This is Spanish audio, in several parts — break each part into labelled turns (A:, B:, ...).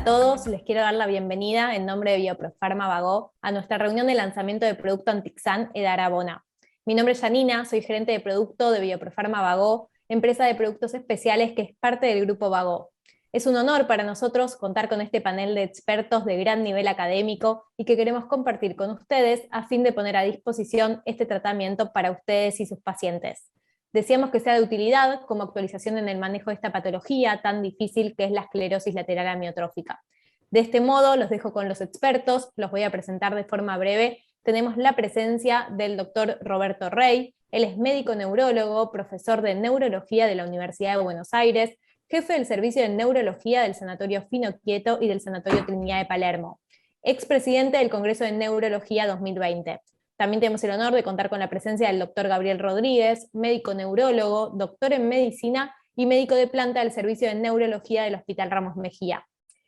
A: todos, les quiero dar la bienvenida en nombre de Bioprofarma Bagó a nuestra reunión de lanzamiento de producto Antixan Edarabona. Mi nombre es Janina, soy gerente de producto de Bioprofarma Bagó, empresa de productos especiales que es parte del grupo Bagó. Es un honor para nosotros contar con este panel de expertos de gran nivel académico y que queremos compartir con ustedes a fin de poner a disposición este tratamiento para ustedes y sus pacientes. Deseamos que sea de utilidad como actualización en el manejo de esta patología tan difícil que es la esclerosis lateral amiotrófica. De este modo, los dejo con los expertos, los voy a presentar de forma breve. Tenemos la presencia del doctor Roberto Rey. Él es médico neurólogo, profesor de neurología de la Universidad de Buenos Aires, jefe del servicio de neurología del Sanatorio Fino Quieto y del Sanatorio Trinidad de Palermo, expresidente del Congreso de Neurología 2020. También tenemos el honor de contar con la presencia del doctor Gabriel Rodríguez, médico neurólogo, doctor en medicina y médico de planta del Servicio de Neurología del Hospital Ramos Mejía.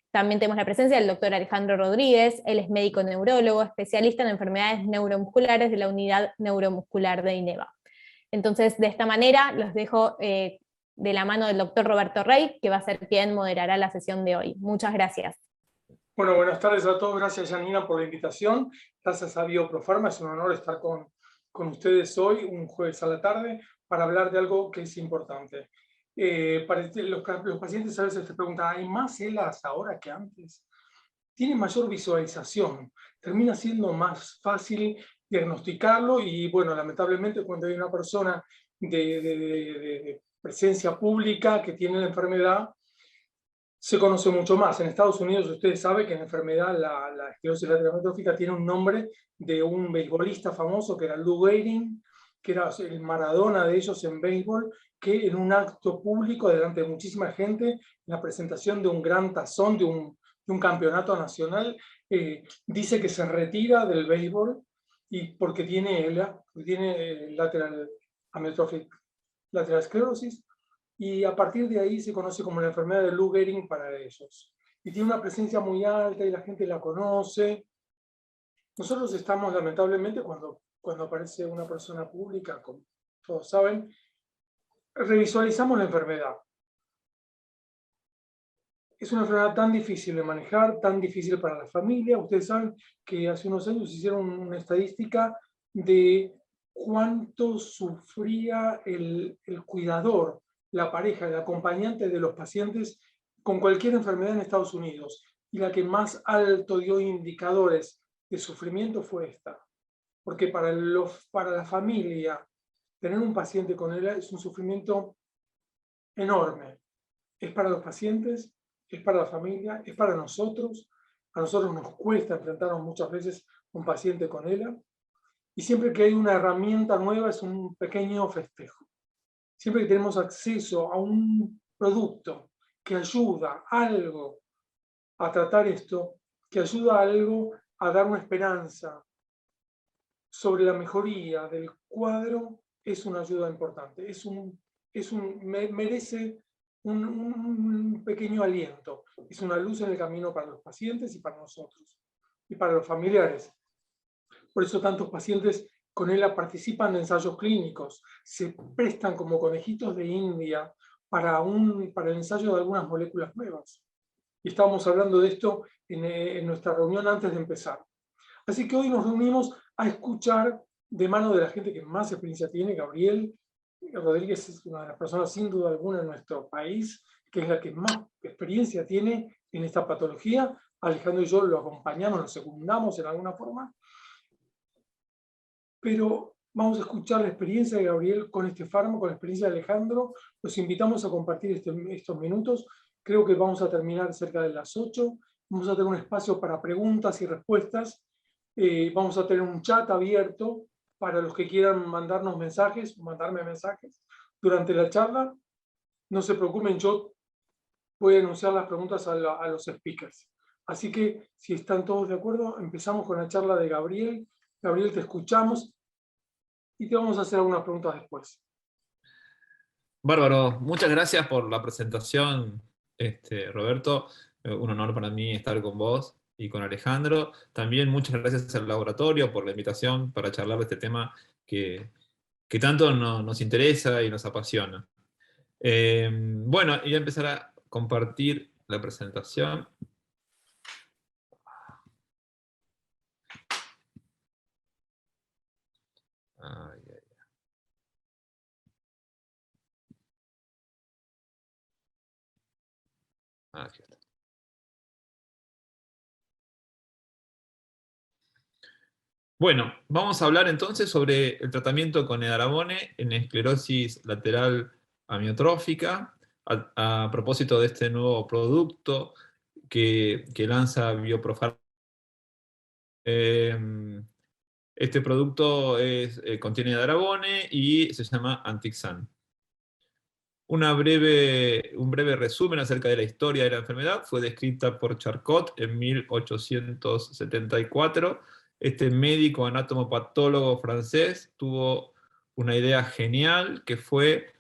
A: También tenemos la presencia del doctor Alejandro Rodríguez, él es médico neurólogo, especialista en enfermedades neuromusculares de la Unidad Neuromuscular de INEVA. Entonces, de esta manera, los dejo de la mano del doctor Roberto Rey, que va a ser quien moderará la sesión de hoy. Muchas gracias.
B: Bueno, buenas tardes a todos. Gracias, Janina, por la invitación. Gracias a Bioprofarma. Es un honor estar con ustedes hoy, un jueves a la tarde, para hablar de algo que es importante. Los pacientes a veces te preguntan, ¿hay más ELAs ahora que antes? Tiene mayor visualización. Termina siendo más fácil diagnosticarlo y, bueno, lamentablemente cuando hay una persona de presencia pública que tiene la enfermedad, se conoce mucho más. En Estados Unidos ustedes saben que la enfermedad, la esclerosis lateral amiotrófica, tiene un nombre de un beisbolista famoso que era Lou Gehrig, que era el Maradona de ellos en béisbol, que en un acto público, delante de muchísima gente, en la presentación de un gran tazón, de un campeonato nacional, dice que se retira del béisbol y porque tiene lateral amiotrófica, lateral esclerosis, y a partir de ahí se conoce como la enfermedad de Lou Gehrig para ellos. Y tiene una presencia muy alta y la gente la conoce. Nosotros estamos, lamentablemente, cuando aparece una persona pública, como todos saben, revisualizamos la enfermedad. Es una enfermedad tan difícil de manejar, tan difícil para la familia. Ustedes saben que hace unos años hicieron una estadística de cuánto sufría el cuidador, la pareja, el acompañante de los pacientes con cualquier enfermedad en Estados Unidos. Y la que más alto dio indicadores de sufrimiento fue esta. Porque para la familia, tener un paciente con él es un sufrimiento enorme. Es para los pacientes, es para la familia, es para nosotros. A nosotros nos cuesta enfrentarnos muchas veces a un paciente con ELA. Y siempre que hay una herramienta nueva es un pequeño festejo. Siempre que tenemos acceso a un producto que ayuda algo a tratar esto, que ayuda algo a dar una esperanza sobre la mejoría del cuadro, es una ayuda importante. Merece un pequeño aliento. Es una luz en el camino para los pacientes y para nosotros, y para los familiares. Por eso tantos pacientes con ELA participan de ensayos clínicos, se prestan como conejitos de India para el ensayo de algunas moléculas nuevas. Y estábamos hablando de esto en nuestra reunión antes de empezar. Así que hoy nos reunimos a escuchar de mano de la gente que más experiencia tiene. Gabriel Rodríguez es una de las personas sin duda alguna en nuestro país, que es la que más experiencia tiene en esta patología. Alejandro y yo lo acompañamos, lo secundamos en alguna forma. Pero vamos a escuchar la experiencia de Gabriel con este fármaco, con la experiencia de Alejandro. Los invitamos a compartir estos minutos. Creo que vamos a terminar cerca de las 8. Vamos a tener un espacio para preguntas y respuestas. Vamos a tener un chat abierto para los que quieran mandarnos mensajes, mandarme mensajes durante la charla. No se preocupen, yo voy a anunciar las preguntas a los speakers. Así que, si están todos de acuerdo, empezamos con la charla de Gabriel. Gabriel, te escuchamos y te vamos a hacer algunas preguntas después.
C: Bárbaro, muchas gracias por la presentación, Roberto. Un honor para mí estar con vos y con Alejandro. También muchas gracias al laboratorio por la invitación para charlar de este tema que tanto nos interesa y nos apasiona. Bueno, voy a empezar a compartir la presentación. Aquí está. Bueno, vamos a hablar entonces sobre el tratamiento con edarabone en esclerosis lateral amiotrófica, a propósito de este nuevo producto que lanza Bioprofarma. Este producto contiene edarabone y se llama Antixan. Un breve resumen acerca de la historia de la enfermedad fue descrita por Charcot en 1874. Este médico anatomopatólogo francés tuvo una idea genial que fue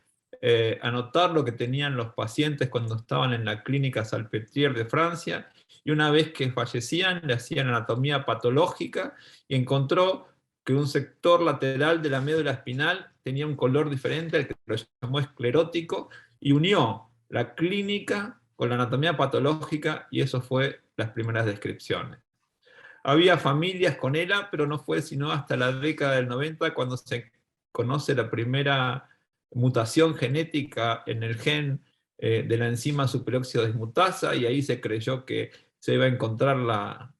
C: anotar lo que tenían los pacientes cuando estaban en la clínica Salpêtrière de Francia, y una vez que fallecían le hacían anatomía patológica y encontró que un sector lateral de la médula espinal tenía un color diferente, al que lo llamó esclerótico, y unió la clínica con la anatomía patológica, y eso fue las primeras descripciones. Había familias con ELA, pero no fue sino hasta la década del 90 cuando se conoce la primera mutación genética en el gen de la enzima superóxido dismutasa, y ahí se creyó que se iba a encontrar la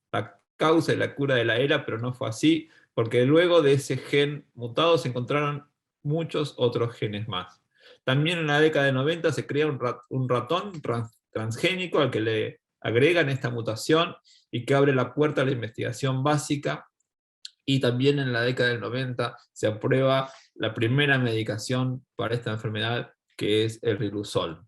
C: causa y la cura de la ELA, pero no fue así, porque luego de ese gen mutado se encontraron muchos otros genes más. También en la década de 90 se crea un ratón transgénico al que le agregan esta mutación y que abre la puerta a la investigación básica, y también en la década del 90 se aprueba la primera medicación para esta enfermedad, que es el Riluzol.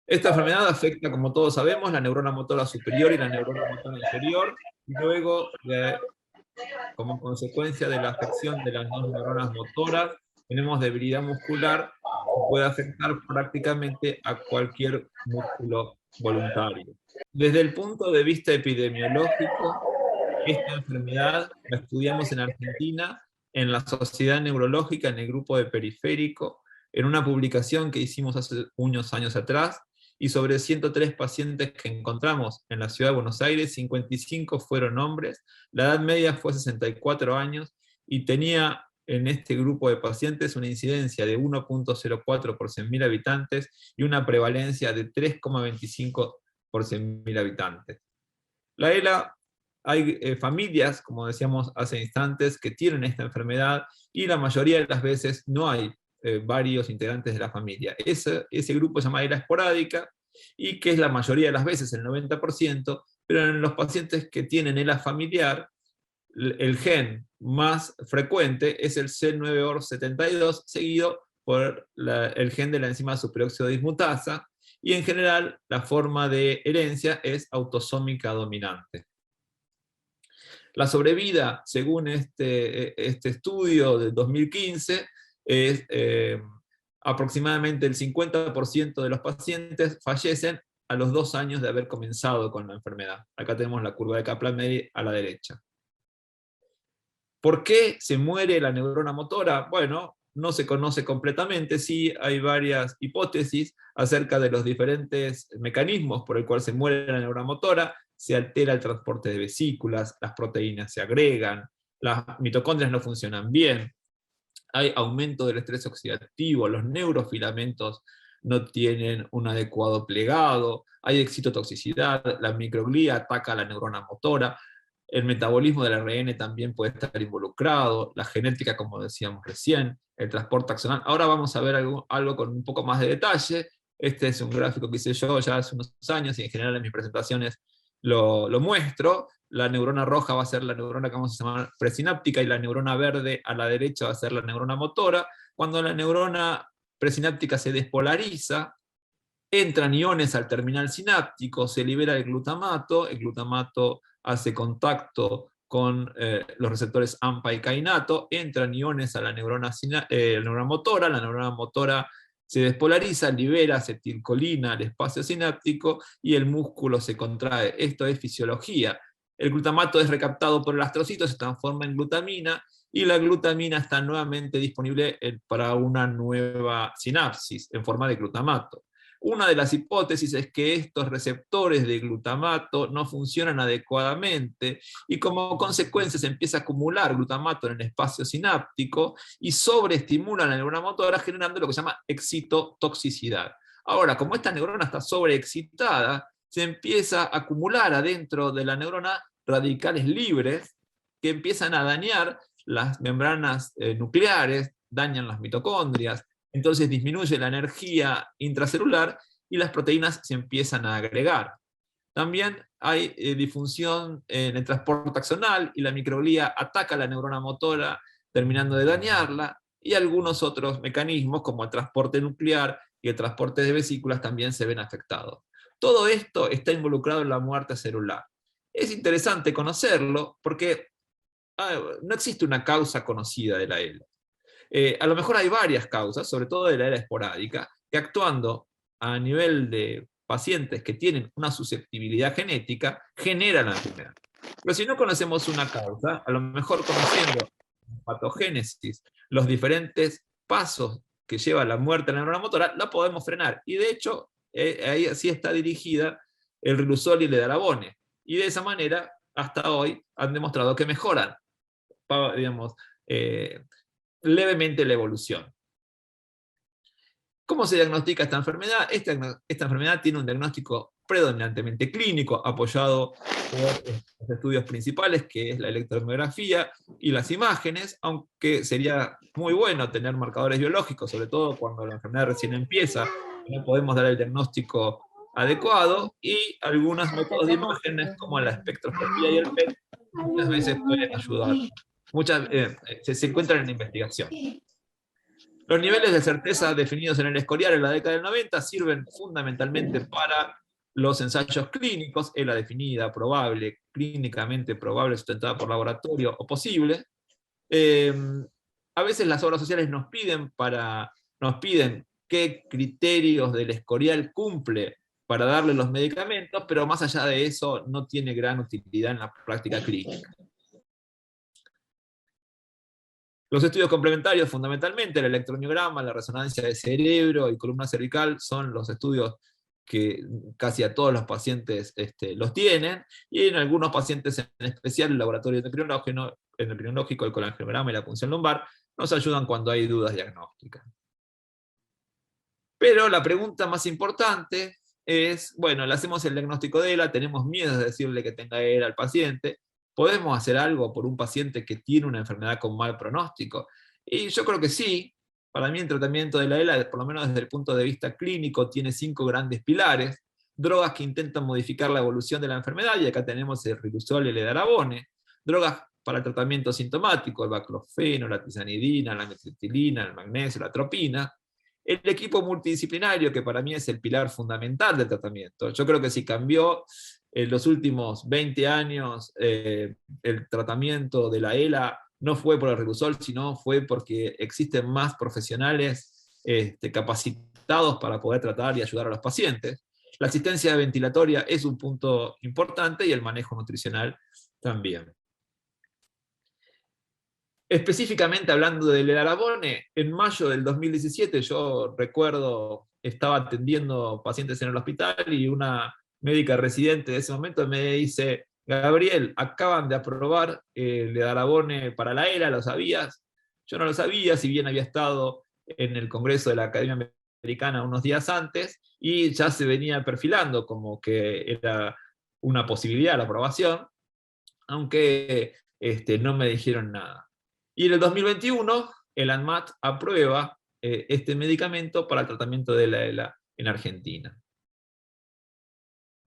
C: Esta enfermedad afecta, como todos sabemos, la neurona motora superior y la neurona motora inferior, y luego, como consecuencia de la afección de las dos neuronas motoras, tenemos debilidad muscular que puede afectar prácticamente a cualquier músculo voluntario. Desde el punto de vista epidemiológico, esta enfermedad la estudiamos en Argentina, en la Sociedad Neurológica, en el grupo de periférico, en una publicación que hicimos hace unos años atrás, y sobre 103 pacientes que encontramos en la ciudad de Buenos Aires, 55 fueron hombres, la edad media fue 64 años, y tenía en este grupo de pacientes una incidencia de 1.04 por 100.000 habitantes y una prevalencia de 3,25 por 100.000 habitantes. La ELA, hay familias, como decíamos hace instantes, que tienen esta enfermedad, y la mayoría de las veces no hay varios integrantes de la familia. Ese grupo se llama ELA esporádica, y que es la mayoría de las veces, el 90%, pero en los pacientes que tienen ELA familiar, el gen más frecuente es el C9orf72, seguido por el gen de la enzima superóxido dismutasa, y en general la forma de herencia es autosómica dominante. La sobrevida, según este estudio de 2015, es aproximadamente el 50% de los pacientes fallecen a los 2 años de haber comenzado con la enfermedad. Acá tenemos la curva de Kaplan-Meier a la derecha. ¿Por qué se muere la neurona motora? Bueno, no se conoce completamente, sí hay varias hipótesis acerca de los diferentes mecanismos por el cual se muere la neurona motora. Se altera el transporte de vesículas, las proteínas se agregan, las mitocondrias no funcionan bien, hay aumento del estrés oxidativo, los neurofilamentos no tienen un adecuado plegado, hay excitotoxicidad, la microglía ataca a la neurona motora, el metabolismo del ARN también puede estar involucrado, la genética, como decíamos recién, el transporte axonal. Ahora vamos a ver algo con un poco más de detalle. Este es un gráfico que hice yo ya hace unos años, y en general en mis presentaciones lo muestro. La neurona roja va a ser la neurona que vamos a llamar presináptica, y la neurona verde a la derecha va a ser la neurona motora. Cuando la neurona presináptica se despolariza, entran iones al terminal sináptico, se libera el glutamato hace contacto con los receptores AMPA y kainato, entran iones a la neurona motora, la neurona motora se despolariza, libera acetilcolina al espacio sináptico, y el músculo se contrae. Esto es fisiología. El glutamato es recaptado por el astrocito, se transforma en glutamina, y la glutamina está nuevamente disponible para una nueva sinapsis en forma de glutamato. Una de las hipótesis es que estos receptores de glutamato no funcionan adecuadamente, y como consecuencia se empieza a acumular glutamato en el espacio sináptico y sobreestimula la neurona motora, generando lo que se llama excitotoxicidad. Ahora, como esta neurona está sobreexcitada, se empieza a acumular adentro de la neurona radicales libres que empiezan a dañar las membranas nucleares, dañan las mitocondrias, entonces disminuye la energía intracelular y las proteínas se empiezan a agregar. También hay disfunción en el transporte axonal y la microglía ataca la neurona motora terminando de dañarla, y algunos otros mecanismos como el transporte nuclear y el transporte de vesículas también se ven afectados. Todo esto está involucrado en la muerte celular. Es interesante conocerlo porque no existe una causa conocida de la ELA. A lo mejor hay varias causas, sobre todo de la ELA esporádica, que actuando a nivel de pacientes que tienen una susceptibilidad genética, generan la enfermedad. Pero si no conocemos una causa, a lo mejor conociendo la patogénesis, los diferentes pasos que lleva a la muerte de la neurona motora, la podemos frenar. Y de hecho, ahí así está dirigida el riluzol y el edarabone. Y de esa manera, hasta hoy, han demostrado que mejoran, digamos, levemente la evolución. ¿Cómo se diagnostica esta enfermedad? Esta enfermedad tiene un diagnóstico predominantemente clínico, apoyado por los estudios principales, que es la electromiografía y las imágenes, aunque sería muy bueno tener marcadores biológicos, sobre todo cuando la enfermedad recién empieza, no podemos dar el diagnóstico adecuado, y algunos métodos de imágenes, como la espectroscopía y el PET, muchas veces pueden ayudar. Se encuentran en investigación. Los niveles de certeza definidos en el Escorial en la década del 90 sirven fundamentalmente para los ensayos clínicos, ELA definida, probable, clínicamente probable, sustentada por laboratorio o posible. A veces las obras sociales nos piden qué criterios del Escorial cumple para darle los medicamentos, pero más allá de eso no tiene gran utilidad en la práctica clínica. Los estudios complementarios, fundamentalmente, el electromiograma, la resonancia de cerebro y columna cervical, son los estudios que casi a todos los pacientes los tienen, y en algunos pacientes en especial el laboratorio endocrinológico, el colangiograma y la punción lumbar, nos ayudan cuando hay dudas diagnósticas. Pero la pregunta más importante es, bueno, le hacemos el diagnóstico de ELA, tenemos miedo de decirle que tenga ELA al paciente, ¿podemos hacer algo por un paciente que tiene una enfermedad con mal pronóstico? Y yo creo que sí. Para mí el tratamiento de la ELA, por lo menos desde el punto de vista clínico, tiene 5 grandes pilares. Drogas que intentan modificar la evolución de la enfermedad, y acá tenemos el riluzol y el edarabone. Drogas para el tratamiento sintomático, el baclofeno, la tizanidina, la metilina, el magnesio, la atropina. El equipo multidisciplinario, que para mí es el pilar fundamental del tratamiento. Yo creo que si cambió en los últimos 20 años el tratamiento de la ELA, no fue por el riluzol, sino fue porque existen más profesionales capacitados para poder tratar y ayudar a los pacientes. La asistencia ventilatoria es un punto importante, y el manejo nutricional también. Específicamente hablando del edarabone, en mayo del 2017 yo recuerdo, estaba atendiendo pacientes en el hospital y una médica residente de ese momento me dice: Gabriel, acaban de aprobar el edarabone para la ELA, ¿lo sabías? Yo no lo sabía, si bien había estado en el Congreso de la Academia Americana unos días antes, y ya se venía perfilando como que era una posibilidad la aprobación, aunque no me dijeron nada. Y en el 2021, el ANMAT aprueba este medicamento para el tratamiento de la ELA en Argentina.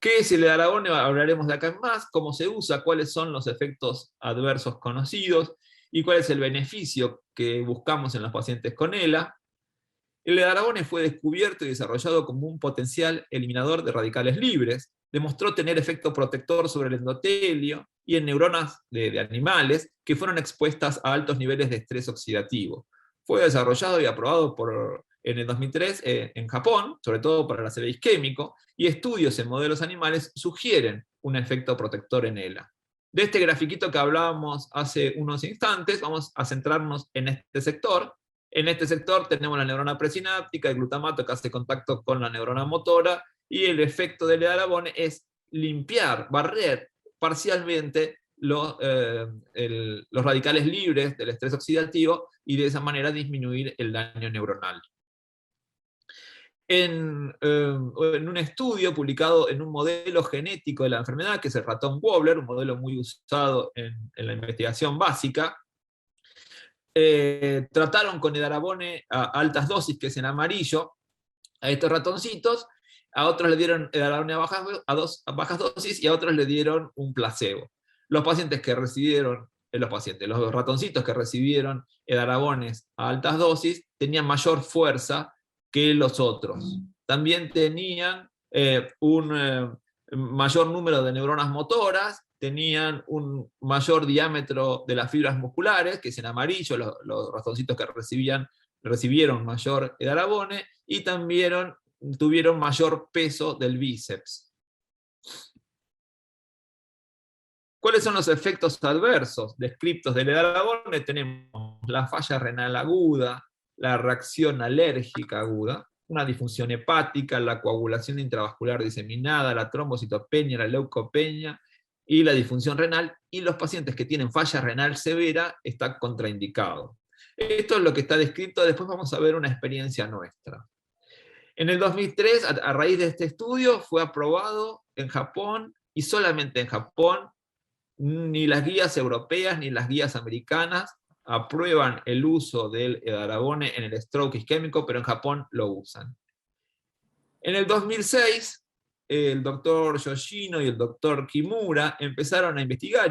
C: ¿Qué es el edarabone? Hablaremos de acá en más, cómo se usa, cuáles son los efectos adversos conocidos y cuál es el beneficio que buscamos en los pacientes con ELA. El edarabone fue descubierto y desarrollado como un potencial eliminador de radicales libres, demostró tener efecto protector sobre el endotelio y en neuronas de animales que fueron expuestas a altos niveles de estrés oxidativo. Fue desarrollado y aprobado en el 2003 en Japón, sobre todo para el acero isquémico, y estudios en modelos animales sugieren un efecto protector en ELA. De este grafiquito que hablábamos hace unos instantes, vamos a centrarnos en este sector. En este sector tenemos la neurona presináptica, el glutamato que hace contacto con la neurona motora, y el efecto del edarabone es limpiar, barrer parcialmente los radicales libres del estrés oxidativo, y de esa manera disminuir el daño neuronal. en un estudio publicado en un modelo genético de la enfermedad, que es el ratón Wobbler, un modelo muy usado en la investigación básica. Trataron con edarabone a altas dosis, que es en amarillo, a estos ratoncitos. A otros le dieron edarabone a bajas dosis y a otros le dieron un placebo. Los pacientes que recibieron, los ratoncitos que recibieron edarabones a altas dosis tenían mayor fuerza que los otros. También tenían un mayor número de neuronas motoras, tenían un mayor diámetro de las fibras musculares, que es en amarillo, los ratoncitos que recibieron mayor edarabone, y también tuvieron mayor peso del bíceps. ¿Cuáles son los efectos adversos descritos del edarabone? Tenemos la falla renal aguda, la reacción alérgica aguda, una disfunción hepática, la coagulación intravascular diseminada, la trombocitopenia, la leucopenia y la disfunción renal, y los pacientes que tienen falla renal severa está contraindicado. Esto es lo que está descrito. Después vamos a ver una experiencia nuestra. En el 2003, a raíz de este estudio, fue aprobado en Japón, y solamente en Japón. Ni las guías europeas ni las guías americanas aprueban el uso del edarabone en el stroke isquémico, pero en Japón lo usan. En el 2006, el doctor Yoshino y el doctor Kimura empezaron a investigar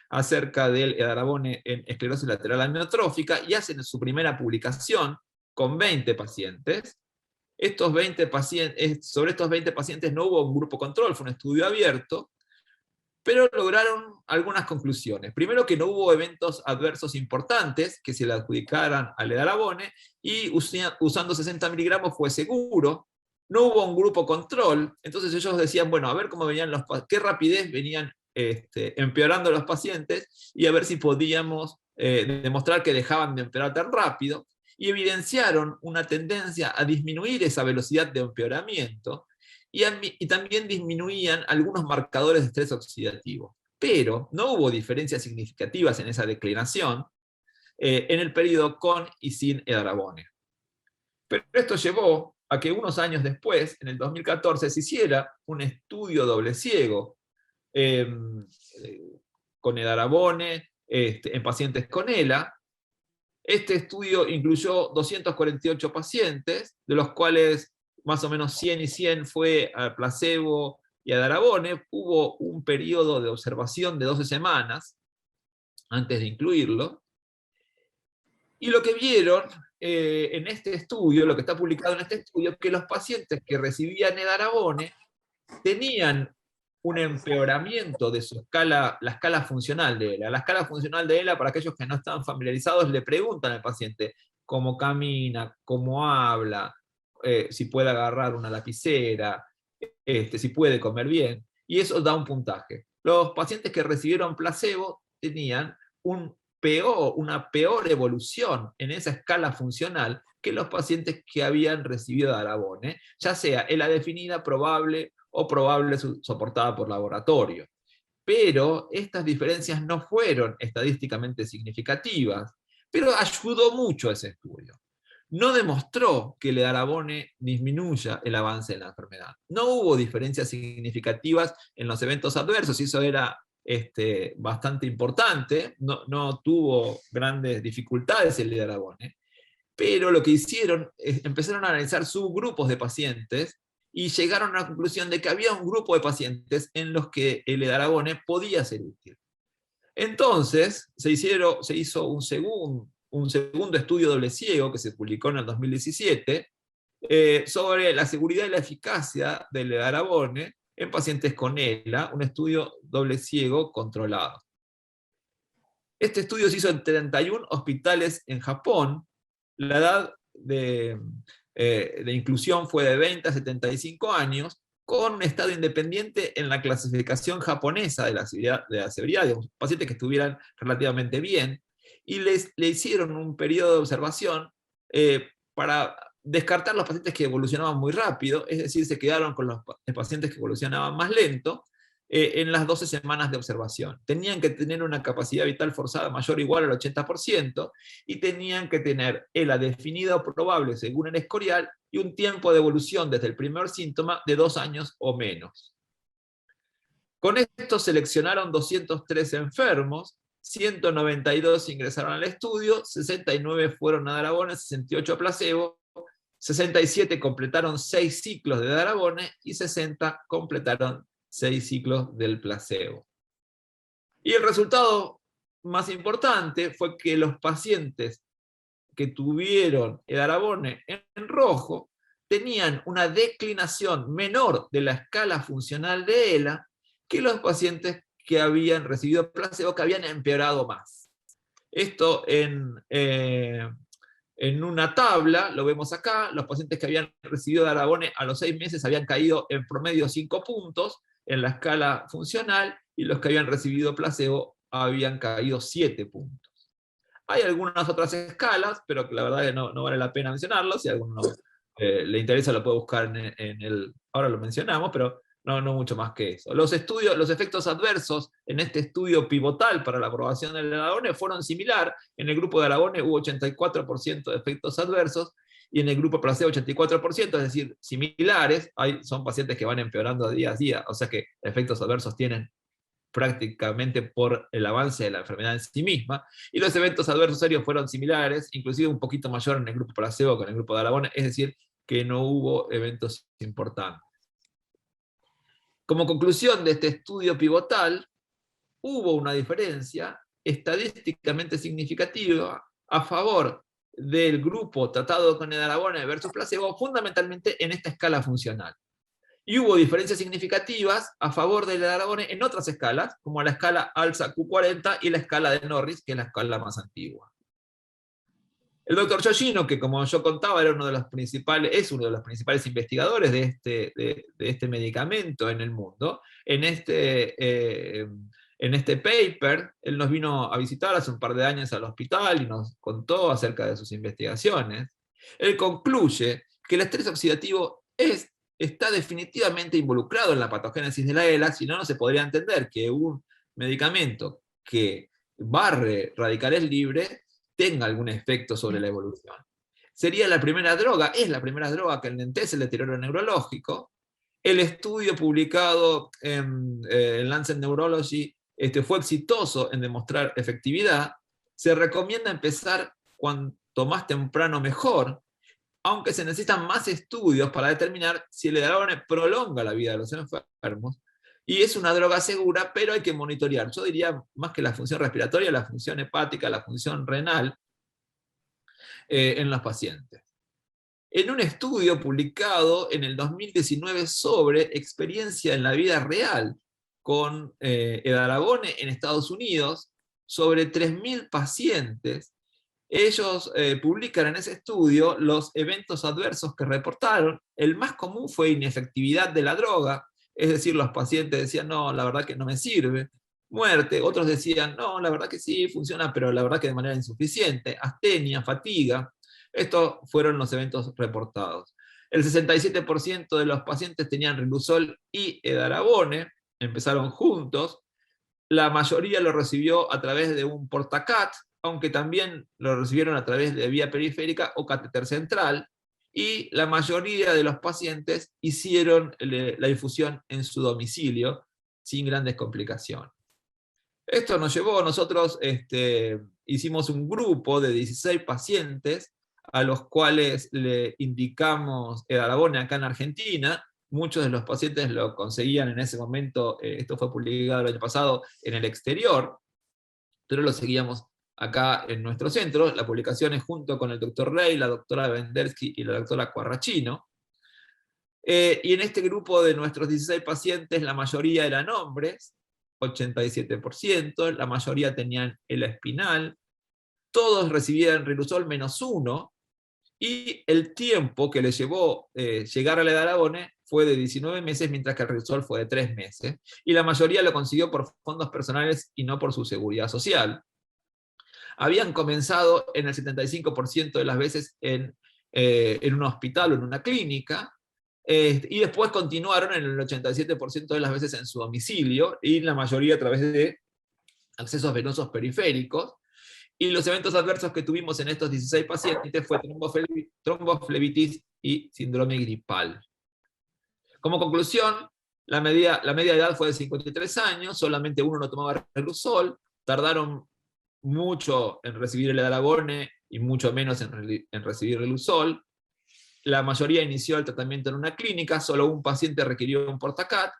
C: acerca del edarabone en esclerosis lateral amiotrófica, y hacen su primera publicación con 20 pacientes. Sobre estos 20 pacientes no hubo un grupo control, fue un estudio abierto, pero lograron algunas conclusiones. Primero, que no hubo eventos adversos importantes que se le adjudicaran al edarabone, y usando 60 miligramos fue seguro. No hubo un grupo control, entonces ellos decían, bueno, a ver cómo venían qué rapidez venían empeorando los pacientes, y a ver si podíamos demostrar que dejaban de empeorar tan rápido, y evidenciaron una tendencia a disminuir esa velocidad de empeoramiento, y también disminuían algunos marcadores de estrés oxidativo. Pero no hubo diferencias significativas en esa declinación en el periodo con y sin edarabone. Pero esto llevó a que unos años después, en el 2014, se hiciera un estudio doble ciego con edarabone en pacientes con ELA. Este estudio incluyó 248 pacientes, de los cuales más o menos 100 y 100 fue a placebo y a edarabone. Hubo un periodo de observación de 12 semanas antes de incluirlo. Y lo que vieron en este estudio, lo que está publicado en este estudio, es que los pacientes que recibían edarabone tenían un empeoramiento de la escala funcional de ELA. La escala funcional de ELA, para aquellos que no están familiarizados, le preguntan al paciente cómo camina, cómo habla, si puede agarrar una lapicera, si puede comer bien, y eso da un puntaje. Los pacientes que recibieron placebo tenían una peor evolución en esa escala funcional que los pacientes que habían recibido edarabone, ya sea ELA definida, probable o probable soportada por laboratorio. Pero estas diferencias no fueron estadísticamente significativas, pero ayudó mucho ese estudio. No demostró que el edarabone disminuya el avance de la enfermedad. No hubo diferencias significativas en los eventos adversos, y eso era bastante importante. No tuvo grandes dificultades el edarabone, pero lo que hicieron es empezaron a analizar subgrupos de pacientes, y llegaron a la conclusión de que había un grupo de pacientes en los que el edarabone podía ser útil. Entonces se hizo un segundo estudio doble ciego, que se publicó en el 2017, sobre la seguridad y la eficacia del edarabone en pacientes con ELA, un estudio doble ciego controlado. Este estudio se hizo en 31 hospitales en Japón. La edad de inclusión fue de 20 a 75 años, con un estado independiente en la clasificación japonesa de la severidad, digamos, pacientes que estuvieran relativamente bien, y le hicieron un periodo de observación para descartar los pacientes que evolucionaban muy rápido, es decir, se quedaron con los pacientes que evolucionaban más lento, en las 12 semanas de observación. Tenían que tener una capacidad vital forzada mayor o igual al 80% y tenían que tener ELA definida o probable según el escorial y un tiempo de evolución desde el primer síntoma de 2 años o menos. Con esto seleccionaron 203 enfermos, 192 ingresaron al estudio, 69 fueron a edarabone, 68 a placebo, 67 completaron 6 ciclos de edarabone y 60 completaron 6 ciclos del placebo. Y el resultado más importante fue que los pacientes que tuvieron edarabone en rojo tenían una declinación menor de la escala funcional de ELA que los pacientes que habían recibido placebo, que habían empeorado más. Esto en una tabla, lo vemos acá, los pacientes que habían recibido edarabone a los 6 meses habían caído en promedio 5 puntos en la escala funcional, y los que habían recibido placebo habían caído 7 puntos. Hay algunas otras escalas, pero la verdad que no vale la pena mencionarlas. Si a alguno le interesa, lo puede buscar en el... Ahora lo mencionamos, pero no mucho más que eso. Los efectos adversos en este estudio pivotal para la aprobación del edarabone fueron similar. En el grupo de edarabone hubo 84% de efectos adversos, y en el grupo placebo 84%, es decir, similares. Son pacientes que van empeorando día a día, o sea que efectos adversos tienen prácticamente por el avance de la enfermedad en sí misma, y los eventos adversos serios fueron similares, inclusive un poquito mayor en el grupo placebo que en el grupo de edarabone, es decir, que no hubo eventos importantes. Como conclusión de este estudio pivotal, hubo una diferencia estadísticamente significativa a favor del grupo tratado con edarabone versus placebo, fundamentalmente en esta escala funcional. Y hubo diferencias significativas a favor del edarabone en otras escalas, como la escala ALSA Q40 y la escala de Norris, que es la escala más antigua. El doctor Yoshino, que como yo contaba, es uno de los principales investigadores de este medicamento en el mundo, en este paper, él nos vino a visitar hace un par de años al hospital y nos contó acerca de sus investigaciones. Él concluye que el estrés oxidativo está definitivamente involucrado en la patogénesis de la ELA, si no, no se podría entender que un medicamento que barre radicales libres tenga algún efecto sobre la evolución. Es la primera droga que enlentece el deterioro neurológico. El estudio publicado en Lancet Neurology fue exitoso en demostrar efectividad. Se recomienda empezar cuanto más temprano mejor, aunque se necesitan más estudios para determinar si el edarabone prolonga la vida de los enfermos, y es una droga segura, pero hay que monitorear. Yo diría más que la función respiratoria, la función hepática, la función renal en los pacientes. En un estudio publicado en el 2019 sobre experiencia en la vida real con edarabone en Estados Unidos, sobre 3.000 pacientes, ellos publican en ese estudio los eventos adversos que reportaron. El más común fue inefectividad de la droga, es decir, los pacientes decían, no, la verdad que no me sirve. Muerte, otros decían, no, la verdad que sí, funciona, pero la verdad que de manera insuficiente. Astenia, fatiga. Estos fueron los eventos reportados. El 67% de los pacientes tenían riluzol y edarabone, empezaron juntos. La mayoría lo recibió a través de un portacat, aunque también lo recibieron a través de vía periférica o catéter central, y la mayoría de los pacientes hicieron la infusión en su domicilio sin grandes complicaciones. Esto nos llevó, nosotros hicimos un grupo de 16 pacientes a los cuales le indicamos edarabone acá en Argentina. Muchos de los pacientes lo conseguían en ese momento, esto fue publicado el año pasado, en el exterior, pero lo seguíamos acá en nuestro centro. La publicación es junto con el doctor Rey, la doctora Vendersky y la doctora Quarracino. Y en este grupo de nuestros 16 pacientes, la mayoría eran hombres, 87%, la mayoría tenían ELA espinal, todos recibían riluzol -1, y el tiempo que les llevó llegar al edarabone fue de 19 meses, mientras que el riluzol fue de 3 meses, y la mayoría lo consiguió por fondos personales y no por su seguridad social. Habían comenzado en el 75% de las veces en un hospital o en una clínica, Y después continuaron en el 87% de las veces en su domicilio, y la mayoría a través de accesos venosos periféricos. Y los eventos adversos que tuvimos en estos 16 pacientes fue tromboflebitis y síndrome gripal. Como conclusión, la media de edad fue de 53 años, solamente uno no tomaba Reblozyl, tardaron mucho en recibir el edarabone y mucho menos en recibir Reblozyl. La mayoría inició el tratamiento en una clínica, solo un paciente requirió un Portacat,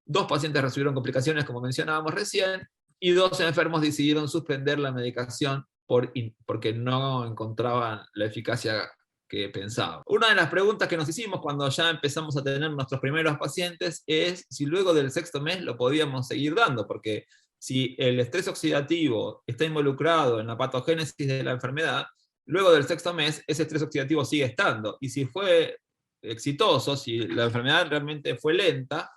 C: 2 pacientes recibieron complicaciones, como mencionábamos recién, y 2 enfermos decidieron suspender la medicación porque no encontraban la eficacia que pensaban. Una de las preguntas que nos hicimos cuando ya empezamos a tener nuestros primeros pacientes es si luego del 6º mes lo podíamos seguir dando, porque si el estrés oxidativo está involucrado en la patogénesis de la enfermedad, luego del 6º mes ese estrés oxidativo sigue estando, y si fue exitoso, si la enfermedad realmente fue lenta,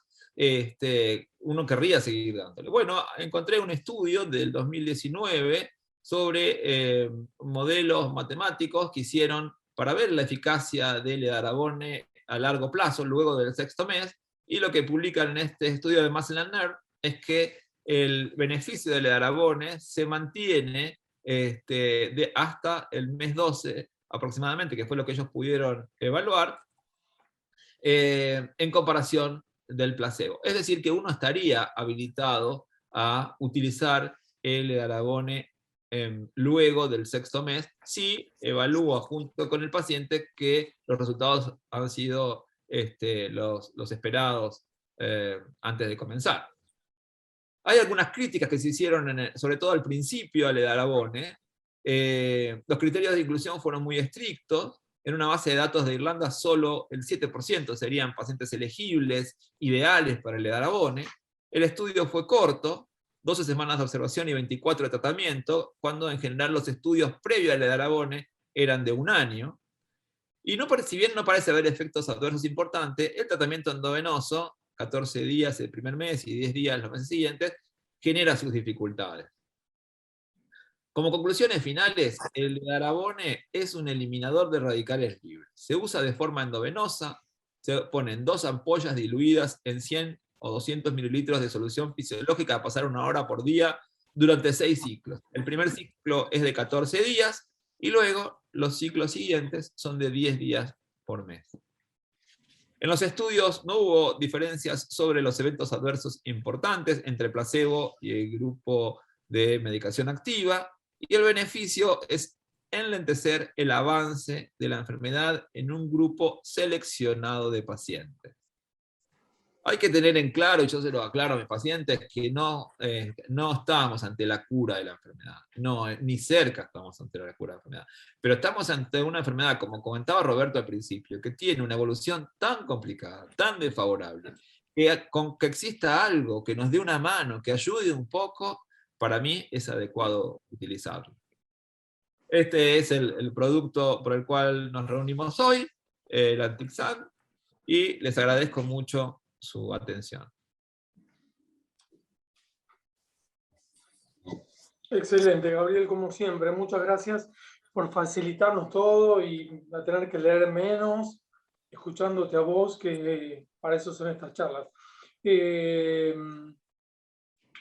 C: uno querría seguir dándole. Bueno, encontré un estudio del 2019 sobre modelos matemáticos que hicieron para ver la eficacia del edarabone a largo plazo, luego del 6º mes, y lo que publican en este estudio de Muscle & Nerve es que el beneficio del edarabone se mantiene hasta el mes 12 aproximadamente, que fue lo que ellos pudieron evaluar, en comparación del placebo. Es decir, que uno estaría habilitado a utilizar el edarabone luego del 6º mes, si evalúa junto con el paciente que los resultados han sido los esperados antes de comenzar. Hay algunas críticas que se hicieron, sobre todo al principio, al edarabone. Los criterios de inclusión fueron muy estrictos. En una base de datos de Irlanda, solo el 7% serían pacientes elegibles, ideales para el edarabone. El estudio fue corto, 12 semanas de observación y 24 de tratamiento, cuando en general los estudios previos al edarabone eran de 1 año. Y si bien no parece haber efectos adversos importantes, el tratamiento endovenoso, 14 días el primer mes y 10 días los meses siguientes, genera sus dificultades. Como conclusiones finales, el edarabone es un eliminador de radicales libres. Se usa de forma endovenosa, se ponen 2 ampollas diluidas en 100 o 200 mililitros de solución fisiológica a pasar 1 hora por día durante 6 ciclos. El primer ciclo es de 14 días y luego los ciclos siguientes son de 10 días por mes. En los estudios no hubo diferencias sobre los eventos adversos importantes entre placebo y el grupo de medicación activa, y el beneficio es enlentecer el avance de la enfermedad en un grupo seleccionado de pacientes. Hay que tener en claro, y yo se lo aclaro a mis pacientes, que no estamos ante la cura de la enfermedad, ni cerca estamos ante la cura de la enfermedad, pero estamos ante una enfermedad, como comentaba Roberto al principio, que tiene una evolución tan complicada, tan desfavorable, que con que exista algo que nos dé una mano, que ayude un poco, para mí es adecuado utilizarlo. Este es el producto por el cual nos reunimos hoy, el Antixan, y les agradezco mucho su atención.
B: Excelente, Gabriel, como siempre. Muchas gracias por facilitarnos todo y a tener que leer menos, escuchándote a vos, que para eso son estas charlas.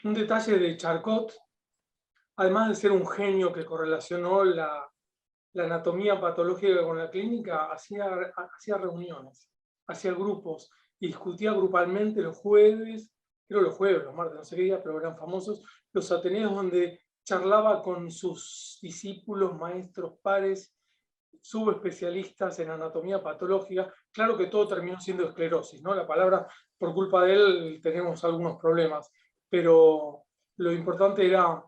B: Un detalle de Charcot, además de ser un genio que correlacionó la anatomía patológica con la clínica, hacía reuniones, hacía grupos y discutía grupalmente los jueves, creo los jueves, los martes, no sé qué día, pero eran famosos, los ateneos donde charlaba con sus discípulos, maestros, pares, subespecialistas en anatomía patológica. Claro que todo terminó siendo esclerosis, ¿no? La palabra, por culpa de él, tenemos algunos problemas, pero lo importante era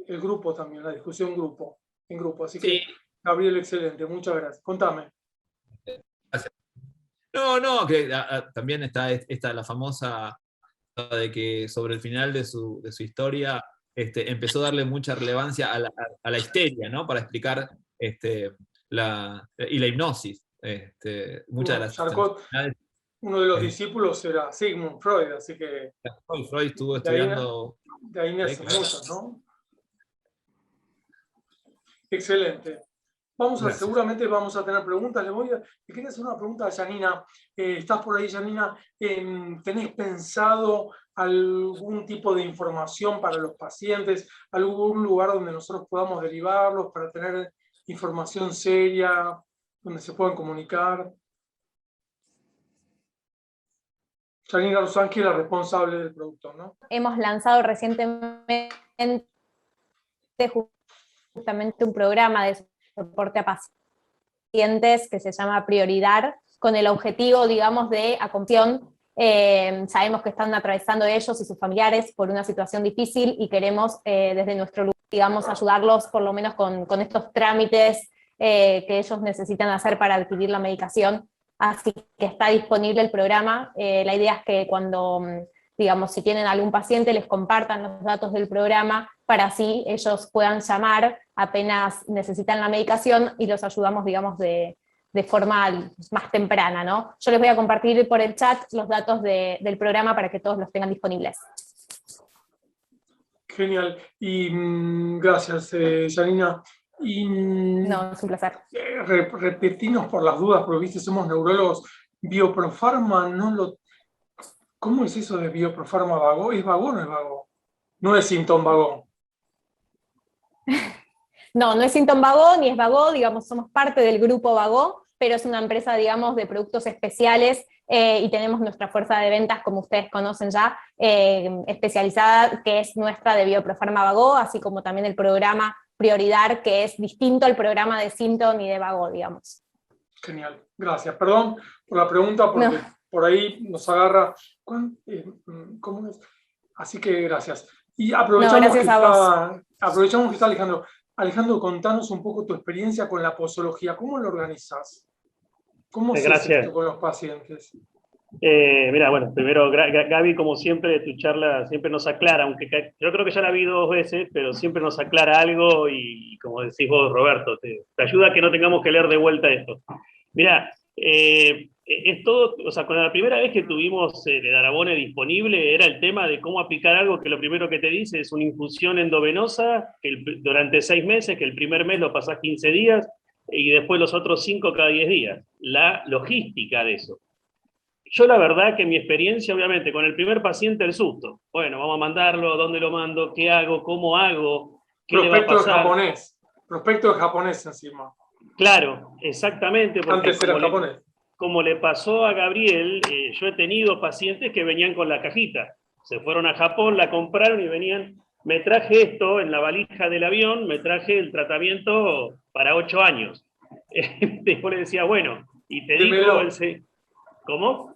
B: el grupo también, la discusión en grupo. Así que, Gabriel, excelente, muchas gracias. Contame.
C: Gracias. No, que también está la famosa de que sobre el final de su historia empezó a darle mucha relevancia a la histeria, ¿no? Para explicar la hipnosis. Muchas de las
B: Charcot, uno de los discípulos era Sigmund Freud, así que
C: Freud estuvo estudiando.
B: De ahí nacen muchos, ¿no? Excelente.
C: Gracias.
B: Seguramente vamos a tener preguntas. Le quería hacer una pregunta a Janina. ¿Estás por ahí, Janina? ¿Tenés pensado algún tipo de información para los pacientes? ¿Algún lugar donde nosotros podamos derivarlos para tener información seria, donde se puedan comunicar? Janina Rosanqui, la responsable del producto, ¿no?
A: Hemos lanzado recientemente justamente un programa de soporte a pacientes que se llama Prioridad, con el objetivo, digamos, de acompañar. Sabemos que están atravesando ellos y sus familiares por una situación difícil y queremos desde nuestro lugar, digamos, ayudarlos por lo menos con estos trámites que ellos necesitan hacer para adquirir la medicación. Así que está disponible el programa. La idea es que cuando, digamos, si tienen algún paciente, les compartan los datos del programa para así ellos puedan llamar apenas necesitan la medicación y los ayudamos, digamos, de forma más temprana, ¿no? Yo les voy a compartir por el chat los datos del programa para que todos los tengan disponibles.
B: Genial. Y gracias, Janina. Y,
A: no, es un placer.
B: Repetimos por las dudas, porque viste, somos neurólogos. Bioprofarma, ¿cómo es eso de Bioprofarma vago? ¿Es vago o no es vago? No es Sinton vago.
A: No es Sinton vago, ni es vago, digamos, somos parte del grupo vago, pero es una empresa, digamos, de productos especiales y tenemos nuestra fuerza de ventas, como ustedes conocen ya, especializada, que es nuestra de Bioprofarma vago, así como también el programa Prioridad, que es distinto al programa de Sinton y de vago, digamos.
B: Genial, gracias. Perdón por la pregunta, porque por ahí nos agarra. ¿Cómo es? Así que gracias. Y aprovechamos, aprovechamos que está Alejandro. Alejandro, contanos un poco tu experiencia con la posología. ¿Cómo lo organizás? ¿Cómo se hace esto con los pacientes?
D: Mira, bueno, primero, Gaby, como siempre, tu charla siempre nos aclara, aunque yo creo que ya la vi 2 veces, pero siempre nos aclara algo y como decís vos, Roberto, te ayuda a que no tengamos que leer de vuelta esto. Mira, es todo, o sea, con la primera vez que tuvimos el Edarabone disponible, era el tema de cómo aplicar algo que lo primero que te dice es una infusión endovenosa durante 6 meses, que el primer mes lo pasás 15 días y después los otros 5 cada 10 días. La logística de eso. Yo la verdad que mi experiencia, obviamente, con el primer paciente, el susto. Bueno, vamos a mandarlo, ¿dónde lo mando? ¿Qué hago? ¿Cómo hago? ¿Qué le va a pasar?
B: Prospecto de japonés encima.
D: Claro, exactamente. Porque
B: antes era japonés.
D: Como le pasó a Gabriel, yo he tenido pacientes que venían con la cajita. Se fueron a Japón, la compraron y venían. Me traje esto en la valija del avión, me traje el tratamiento para 8 años. Después le decía, bueno, y te digo... ¿Cómo?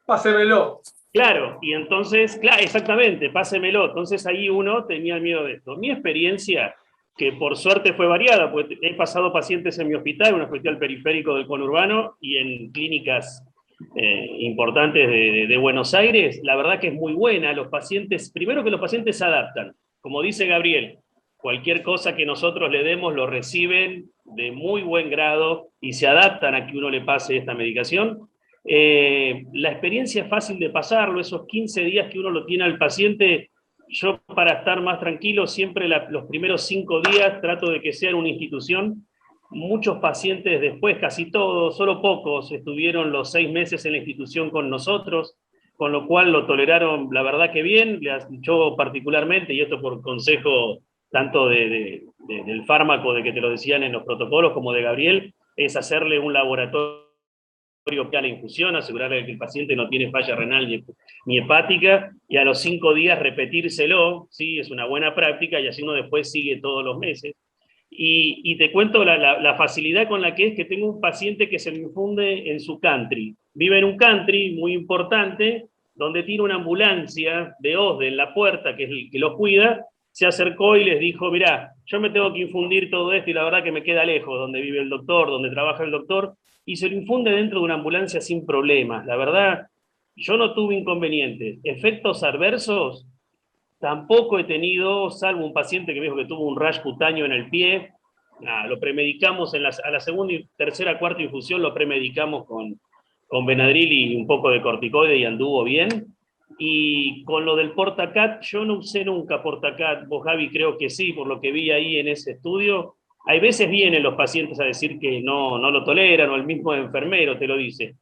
B: Pásemelo.
D: Claro, y entonces, claro, exactamente, pásemelo. Entonces ahí uno tenía miedo de esto. Mi experiencia, que por suerte fue variada, porque he pasado pacientes en mi hospital, un hospital periférico del conurbano y en clínicas importantes de Buenos Aires, la verdad que es muy buena. Los pacientes, primero que los pacientes se adaptan. Como dice Gabriel, cualquier cosa que nosotros le demos lo reciben de muy buen grado y se adaptan a que uno le pase esta medicación. La experiencia es fácil de pasarlo, esos 15 días que uno lo tiene al paciente, yo para estar más tranquilo siempre los primeros 5 días trato de que sea en una institución. Muchos pacientes después, casi todos, solo pocos, estuvieron los 6 meses en la institución con nosotros, con lo cual lo toleraron la verdad que bien. Yo particularmente, y esto por consejo tanto del fármaco, de que te lo decían en los protocolos, como de Gabriel, es hacerle un laboratorio a la infusión, asegurarle que el paciente no tiene falla renal ni hepática, y a los 5 días repetírselo, ¿sí? Es una buena práctica, y así uno después sigue todos los meses. Y te cuento la facilidad con la que es que tengo un paciente que se me infunde en su country. Vive en un country muy importante, donde tiene una ambulancia de OSDE en la puerta, que es el que los cuida. Se acercó y les dijo, mirá, yo me tengo que infundir todo esto y la verdad que me queda lejos donde vive el doctor, donde trabaja el doctor, y se lo infunde dentro de una ambulancia sin problemas. La verdad, yo no tuve inconvenientes. Efectos adversos tampoco he tenido, salvo un paciente que me dijo que tuvo un rash cutáneo en el pie. Lo premedicamos a la segunda, tercera, cuarta infusión, lo premedicamos con Benadryl y un poco de corticoide y anduvo bien. Y con lo del Portacat, yo no usé nunca Portacat. Vos, Gaby, creo que sí, por lo que vi ahí en ese estudio. Hay veces vienen los pacientes a decir que no lo toleran, o el mismo enfermero te lo dice.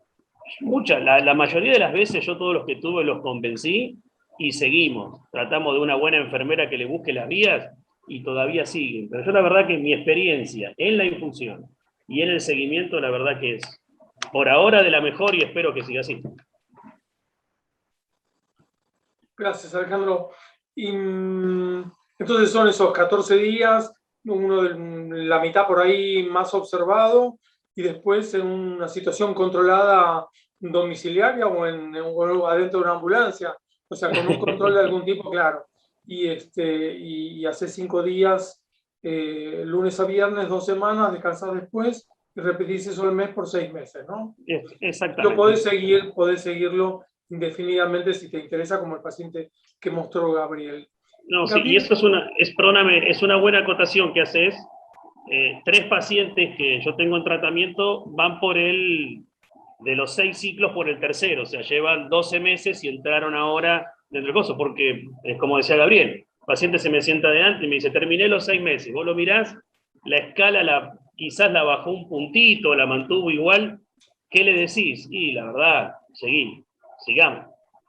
D: La mayoría de las veces yo todos los que tuve los convencí y seguimos. Tratamos de una buena enfermera que le busque las vías y todavía siguen. Pero yo la verdad que mi experiencia en la infusión y en el seguimiento, la verdad que es por ahora de la mejor y espero que siga así.
B: Gracias, Alejandro. Y, entonces son esos 14 días, uno de la mitad por ahí más observado, y después en una situación controlada domiciliaria o adentro de una ambulancia, o sea, con un control de algún tipo, claro. Y hace 5 días, lunes a viernes, 2 semanas, descansar después, y repetís eso al mes por 6 meses, ¿no?
D: Exactamente.
B: Lo podés seguirlo indefinidamente si te interesa, como el paciente que mostró Gabriel.
D: No,
B: Gabriel,
D: sí, y eso es una buena acotación que haces. 3 pacientes que yo tengo en tratamiento van de los 6 ciclos por el tercero, o sea, llevan 12 meses y entraron ahora dentro del coso, porque es como decía Gabriel, el paciente se me sienta adelante y me dice, terminé los 6 meses, vos lo mirás, la escala quizás la bajó un puntito, la mantuvo igual, ¿qué le decís? Y la verdad, sigamos,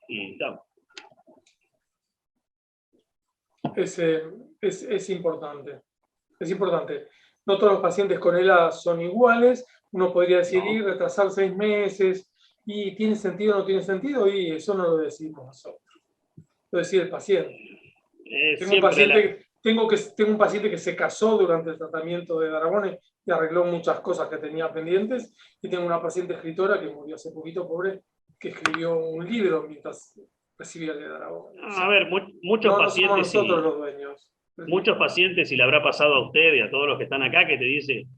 D: y estamos.
B: Es importante. Es importante. No todos los pacientes con ELA son iguales. Uno podría decir, y retrasar 6 meses, y ¿tiene sentido o no tiene sentido? Y eso no lo decidimos nosotros. Lo decide el paciente. Tengo un paciente que se casó durante el tratamiento de Darabone y arregló muchas cosas que tenía pendientes. Y tengo una paciente escritora que murió hace poquito, pobre, que escribió un libro mientras recibía el de Darabone. O sea,
D: a ver, muchos pacientes...
B: No somos nosotros los dueños.
D: Muchos pacientes, y le habrá pasado a usted y a todos los que están acá, que te dicen,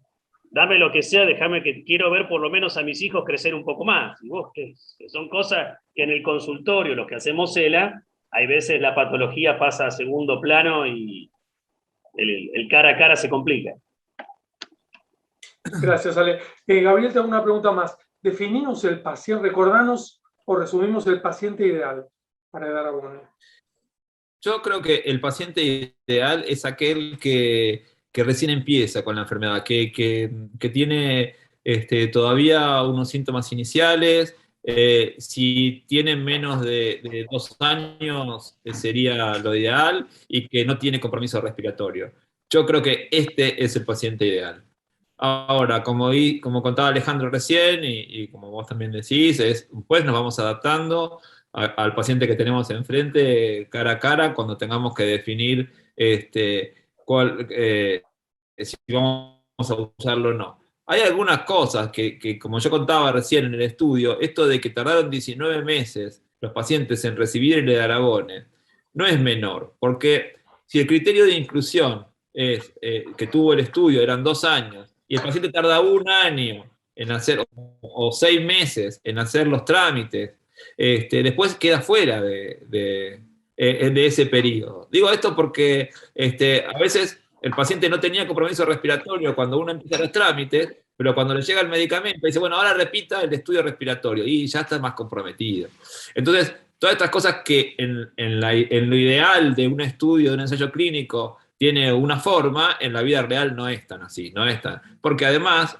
D: dame lo que sea, déjame que quiero ver por lo menos a mis hijos crecer un poco más. Y vos, que son cosas que en el consultorio, los que hacemos ELA, hay veces la patología pasa a segundo plano y el cara a cara se complica.
B: Gracias, Ale. Gabriel, te hago una pregunta más. Definimos el paciente, recordanos o resumimos el paciente ideal para Darabone.
C: Yo creo que el paciente ideal es aquel que recién empieza con la enfermedad, que tiene todavía unos síntomas iniciales. Si tienen menos de 2 años sería lo ideal, y que no tiene compromiso respiratorio. Yo creo que este es el paciente ideal. Ahora, como contaba Alejandro recién, y como vos también decís, pues nos vamos adaptando al paciente que tenemos enfrente cara a cara cuando tengamos que definir si vamos a usarlo o no. Hay algunas cosas que, como yo contaba recién en el estudio, esto de que tardaron 19 meses los pacientes en recibir el Edarabone, no es menor, porque si el criterio de inclusión que tuvo el estudio eran 2 años, y el paciente tarda 1 año en hacer, o 6 meses en hacer los trámites, después queda fuera de ese periodo. Digo esto porque a veces el paciente no tenía compromiso respiratorio cuando uno empieza los trámites, pero cuando le llega el medicamento dice, bueno, ahora repita el estudio respiratorio, y ya está más comprometido. Entonces, todas estas cosas que en lo ideal de un estudio, de un ensayo clínico, tiene una forma, en la vida real no es tan así, no es tan. Porque además,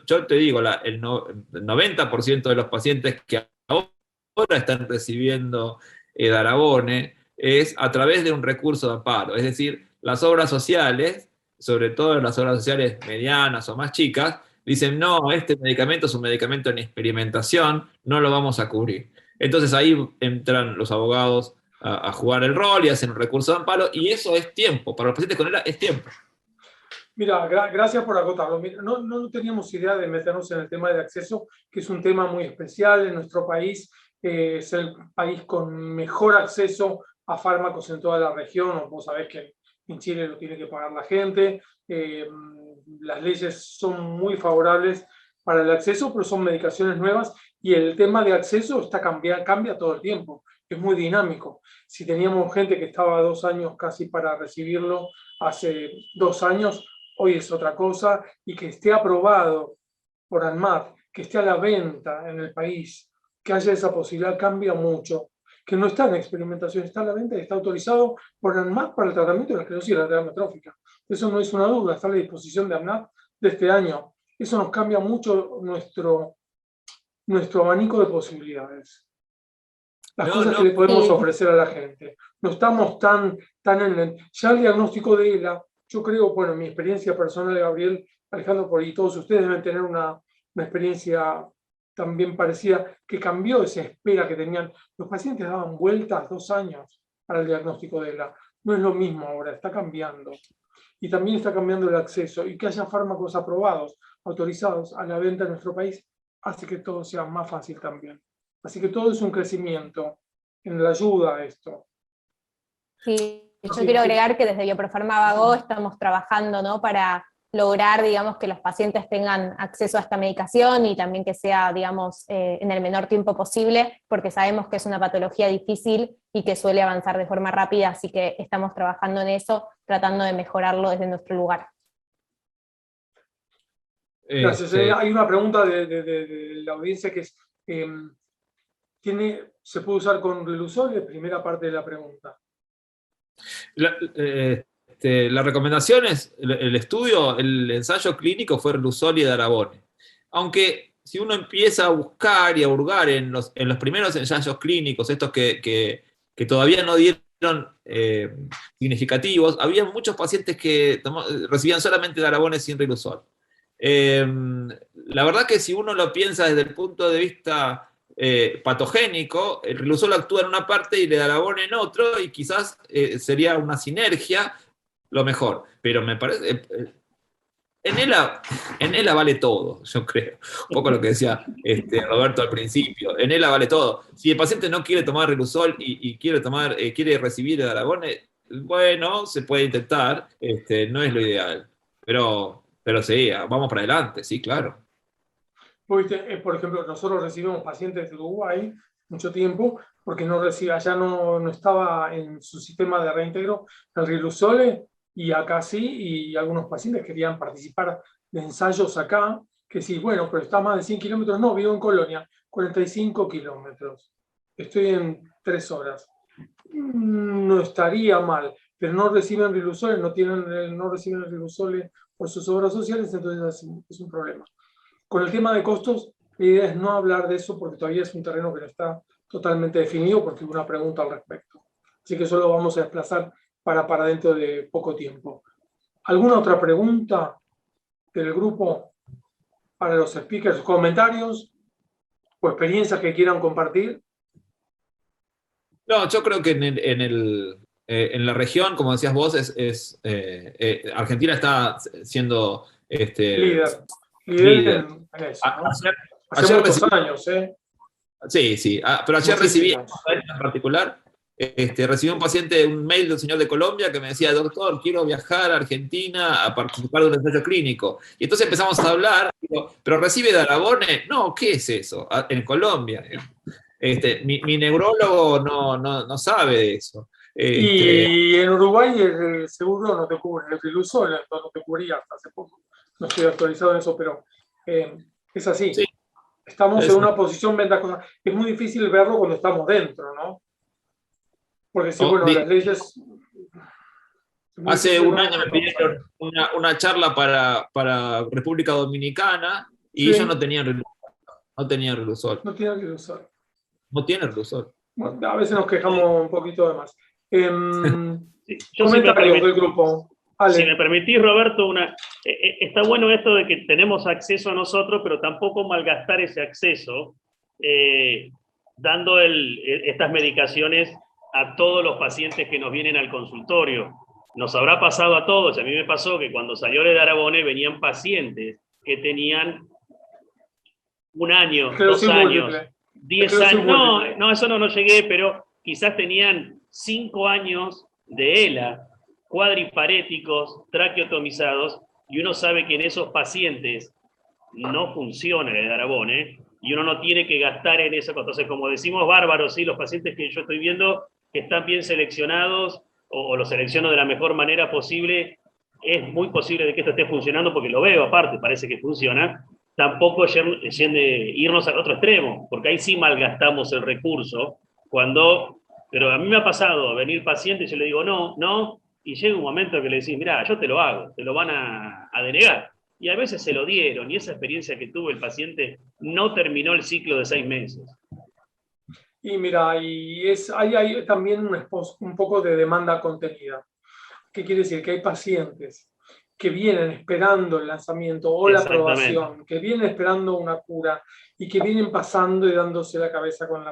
C: yo te digo, el 90% de los pacientes que ahora están recibiendo Darabone es a través de un recurso de amparo. Es decir, las obras sociales, sobre todo las obras sociales medianas o más chicas, dicen, no, este medicamento es un medicamento en experimentación, no lo vamos a cubrir. Entonces ahí entran los abogados a jugar el rol y hacen un recurso de amparo, y eso es tiempo. Para los pacientes con ELA es tiempo.
B: Mira, gracias por acotarlo. Mira, no teníamos idea de meternos en el tema de acceso, que es un tema muy especial en nuestro país. Es el país con mejor acceso a fármacos en toda la región. Vos sabés que en Chile lo tiene que pagar la gente. Las leyes son muy favorables para el acceso, pero son medicaciones nuevas, y el tema de acceso cambia todo el tiempo. Es muy dinámico. Si teníamos gente que estaba 2 años casi para recibirlo hace 2 años, hoy es otra cosa, y que esté aprobado por ANMAT, que esté a la venta en el país, que haya esa posibilidad, cambia mucho. que no está en experimentación, está a la venta y está autorizado por ANMAT para el tratamiento de la esclerosis lateral amiotrófica. Eso no es una duda, está a la disposición de ANMAT de este año. Eso nos cambia mucho nuestro abanico de posibilidades. Las cosas que le podemos ofrecer a la gente. No estamos tan en ya el diagnóstico de ELA, yo creo, bueno, en mi experiencia personal, Gabriel, Alejandro, por ahí todos ustedes deben tener una experiencia también parecida, que cambió esa espera que tenían. Los pacientes daban vueltas 2 años para el diagnóstico de ELA. No es lo mismo ahora, está cambiando. Y también está cambiando el acceso. Y que haya fármacos aprobados, autorizados a la venta en nuestro país, hace que todo sea más fácil también. Así que todo es un crecimiento en la ayuda a esto.
A: Sí, yo quiero agregar que desde Bioprofarma Vago estamos trabajando, ¿no?, para lograr, digamos, que los pacientes tengan acceso a esta medicación y también que sea, digamos, en el menor tiempo posible, porque sabemos que es una patología difícil y que suele avanzar de forma rápida, así que estamos trabajando en eso, tratando de mejorarlo desde nuestro lugar.
B: Gracias. Hay una pregunta de la audiencia que es, ¿se puede usar con Riluzole? Primera parte de la pregunta.
C: La recomendación es, el estudio, el ensayo clínico fue Riluzole y Edarabone. Aunque si uno empieza a buscar y a hurgar en los primeros ensayos clínicos, estos que todavía no dieron significativos, había muchos pacientes que recibían solamente Edarabone sin Riluzole. La verdad que si uno lo piensa desde el punto de vista patogénico, el Riluzole actúa en una parte y el Edarabone en otro, y quizás sería una sinergia lo mejor, pero me parece, en ELA vale todo, yo creo, un poco lo que decía Roberto al principio, en ELA vale todo. Si el paciente no quiere tomar Riluzole y quiere recibir Edarabone, bueno, se puede intentar, no es lo ideal, pero sí, vamos para adelante, sí, claro.
B: Por ejemplo, nosotros recibimos pacientes de Uruguay mucho tiempo, porque allá no estaba en su sistema de reintegro el Riluzole, y acá sí, y algunos pacientes querían participar de ensayos acá, que sí, bueno, pero está a más de 100 kilómetros, no, vivo en Colonia, 45 kilómetros, estoy en 3 horas. No estaría mal, pero no reciben Riluzole, no reciben el Riluzole por sus obras sociales, entonces es un problema. Con el tema de costos, la idea es no hablar de eso porque todavía es un terreno que no está totalmente definido, porque hubo una pregunta al respecto. Así que eso lo vamos a desplazar para dentro de poco tiempo. ¿Alguna otra pregunta del grupo para los speakers? ¿Comentarios o experiencias que quieran compartir?
C: No, yo creo que en la región, como decías vos, Argentina está siendo
B: líder en eso, ¿no? Hace muchos años, ¿eh?
C: Sí, pero ayer recibí, en particular, recibí un mail de un señor de Colombia que me decía: doctor, quiero viajar a Argentina a participar de un ensayo clínico. Y entonces empezamos a hablar, digo, ¿pero recibe Edarabone? No, ¿qué es eso? En Colombia. Mi neurólogo no sabe de eso.
B: Y en Uruguay el seguro no te cubre, el Riluzole no te cubría hasta hace poco. No estoy actualizado en eso, pero es así. Sí. Estamos en una posición ventajosa. Es muy difícil verlo cuando estamos dentro, ¿no? Porque si, bueno, las leyes...
C: Hace un año me pidieron una charla para República Dominicana y ellos no tenían Riluzole.
B: No tienen Riluzole.
C: No tienen Riluzole.
B: Bueno, a veces nos quejamos un poquito de más. Comentarios del grupo. Ale.
D: Si me permitís, Roberto, está bueno esto de que tenemos acceso a nosotros, pero tampoco malgastar ese acceso dando estas medicaciones a todos los pacientes que nos vienen al consultorio. Nos habrá pasado a todos, a mí me pasó que cuando salió el Edarabone venían pacientes que tenían 1 año, 2 años, 10 años, no, eso no llegué, pero quizás tenían 5 años de ELA, cuadriparéticos, traqueotomizados, y uno sabe que en esos pacientes no funciona el Edarabone, y uno no tiene que gastar en eso. Entonces, como decimos bárbaros, ¿sí? Los pacientes que yo estoy viendo que están bien seleccionados, o los selecciono de la mejor manera posible, es muy posible de que esto esté funcionando, porque lo veo aparte, parece que funciona. Tampoco irnos al otro extremo, porque ahí sí malgastamos el recurso, Pero a mí me ha pasado venir paciente y yo le digo, no, no, y llega un momento que le decís, mirá, yo te lo hago, te lo van a denegar. Y a veces se lo dieron, y esa experiencia que tuvo el paciente no terminó el ciclo de 6 meses.
B: Y mira, hay también un poco de demanda contenida. ¿Qué quiere decir? Que hay pacientes que vienen esperando el lanzamiento o la aprobación, que vienen esperando una cura y que vienen pasando y dándose la cabeza contra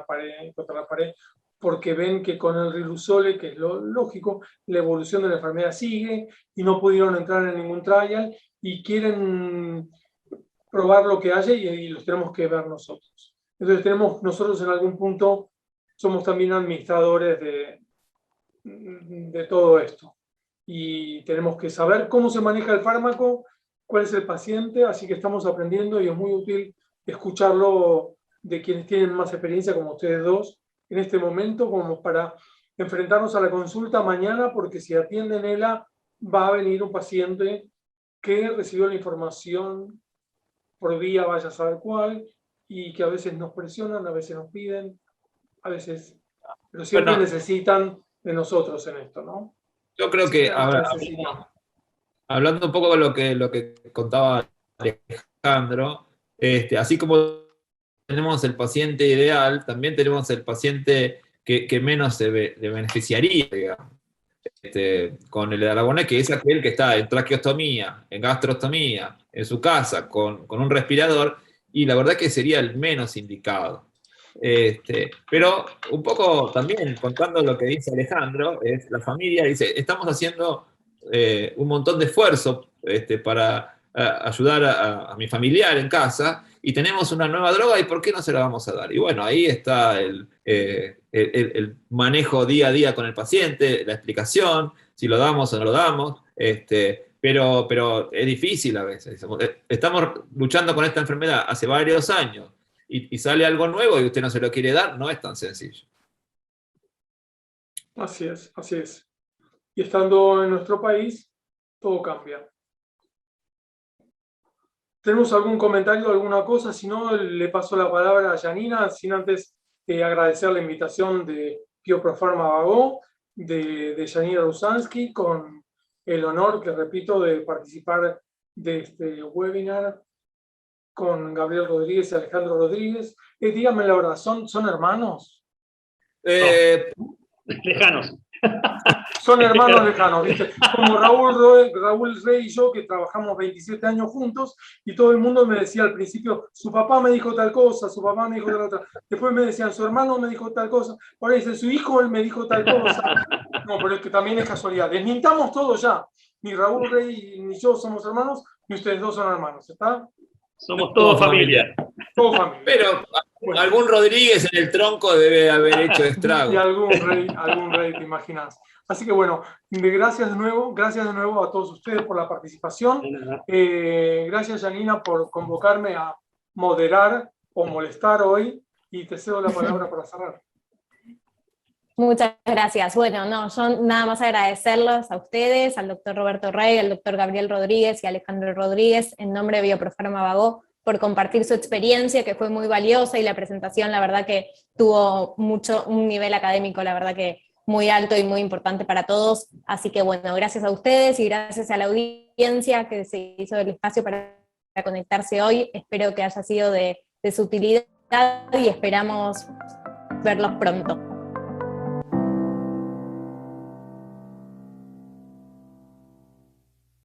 B: la pared, porque ven que con el Riluzole, que es lo lógico, la evolución de la enfermedad sigue y no pudieron entrar en ningún trial y quieren probar lo que haya y los tenemos que ver nosotros. Entonces nosotros en algún punto somos también administradores de todo esto. Y tenemos que saber cómo se maneja el fármaco, cuál es el paciente, así que estamos aprendiendo y es muy útil escucharlo de quienes tienen más experiencia, como ustedes dos, en este momento, como para enfrentarnos a la consulta mañana, porque si atienden ELA, va a venir un paciente que recibió la información por vía, vaya a saber cuál, y que a veces nos presionan, a veces nos piden, a veces, pero siempre necesitan de nosotros en esto, ¿no?
C: Yo creo que, hablando un poco de lo que contaba Alejandro, así como tenemos el paciente ideal, también tenemos el paciente que menos se beneficiaría, digamos. Con el Aragonés, que es aquel que está en traqueostomía, en gastrostomía, en su casa, con un respirador, y la verdad que sería el menos indicado. Pero un poco también, contando lo que dice Alejandro, la familia dice, estamos haciendo un montón de esfuerzo para ayudar a mi familiar en casa, y tenemos una nueva droga, ¿y por qué no se la vamos a dar? Y bueno, ahí está el manejo día a día con el paciente, la explicación, si lo damos o no lo damos, pero es difícil a veces. Estamos luchando con esta enfermedad hace varios años, y sale algo nuevo y usted no se lo quiere dar, no es tan sencillo.
B: Así es, así es. Y estando en nuestro país, todo cambia. ¿Tenemos algún comentario, alguna cosa? Si no, le paso la palabra a Janina, sin antes agradecer la invitación de Bioprofarma Bagó, de Janina Rusansky, con el honor, que repito, de participar de este webinar con Gabriel Rodríguez y Alejandro Rodríguez. Dígame la verdad, ¿son hermanos?
D: Lejanos.
B: Son hermanos lejanos, ¿viste? Como Raúl Rey y yo, que trabajamos 27 años juntos, y todo el mundo me decía al principio, su papá me dijo tal cosa, su papá me dijo tal otra. Después me decían, su hermano me dijo tal cosa. Ahora dicen, su hijo él me dijo tal cosa. No, pero es que también es casualidad. Desmintamos todo ya. Ni Raúl Rey ni yo somos hermanos, ni ustedes dos son hermanos, ¿está?
D: Somos todos familia.
B: Todo familia.
C: Pero bueno, algún Rodríguez en el tronco debe haber hecho estrago.
B: Y algún rey, te imaginas. Así que bueno, gracias de nuevo a todos ustedes por la participación. Gracias, Janina, por convocarme a moderar o molestar hoy, y te cedo la palabra para cerrar.
A: Muchas gracias. Bueno, yo nada más agradecerlos a ustedes, al doctor Roberto Rey, al doctor Gabriel Rodríguez y Alejandro Rodríguez, en nombre de Bioprofarma Bagó, por compartir su experiencia, que fue muy valiosa, y la presentación, la verdad que tuvo un nivel académico, la verdad que muy alto y muy importante para todos. Así que bueno, gracias a ustedes y gracias a la audiencia que se hizo el espacio para conectarse hoy. Espero que haya sido de su utilidad y esperamos verlos pronto.